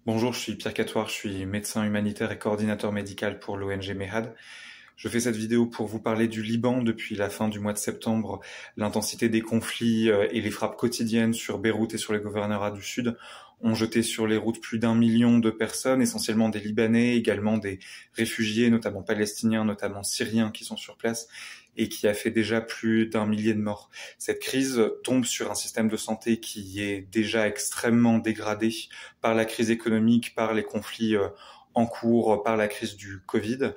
Bonjour, je suis Pierre Catoire, je suis médecin humanitaire et coordinateur médical pour l'ONG MEHAD. Je fais cette vidéo pour vous parler du Liban. Depuis la fin du mois de septembre, l'intensité des conflits et les frappes quotidiennes sur Beyrouth et sur les gouvernorats du Sud ont jeté sur les routes plus d'1 million de personnes, essentiellement des Libanais, également des réfugiés, notamment palestiniens, notamment syriens qui sont sur place, et qui a fait déjà plus d'1 millier de morts. Cette crise tombe sur un système de santé qui est déjà extrêmement dégradé par la crise économique, par les conflits en cours, par la crise du Covid.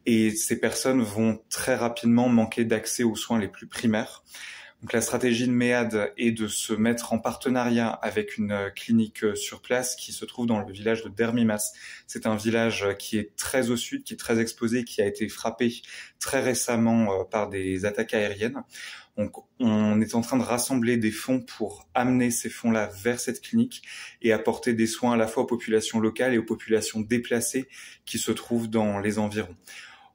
Et ces personnes vont très rapidement manquer d'accès aux soins les plus primaires. Donc la stratégie de MEHAD est de se mettre en partenariat avec une clinique sur place qui se trouve dans le village de Dermimas. C'est un village qui est très au sud, qui est très exposé, qui a été frappé très récemment par des attaques aériennes. Donc on est en train de rassembler des fonds pour amener ces fonds-là vers cette clinique et apporter des soins à la fois aux populations locales et aux populations déplacées qui se trouvent dans les environs.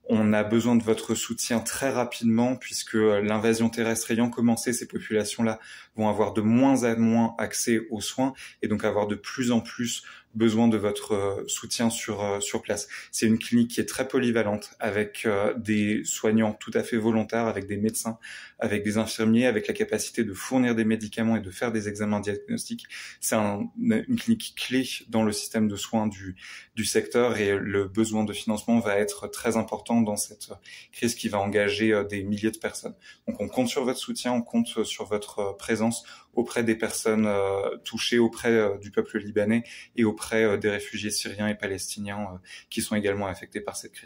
On a besoin de votre soutien très rapidement puisque l'invasion terrestre ayant commencé, ces populations-là vont avoir de moins en moins accès aux soins et donc avoir de plus en plus besoin de votre soutien sur place. C'est une clinique qui est très polyvalente avec des soignants tout à fait volontaires, avec des médecins, avec des infirmiers, avec la capacité de fournir des médicaments et de faire des examens diagnostiques. C'est une clinique clé dans le système de soins du secteur et le besoin de financement va être très important dans cette crise qui va engager des milliers de personnes. Donc on compte sur votre soutien, on compte sur votre présence auprès des personnes touchées, auprès du peuple libanais et auprès des réfugiés syriens et palestiniens qui sont également affectés par cette crise.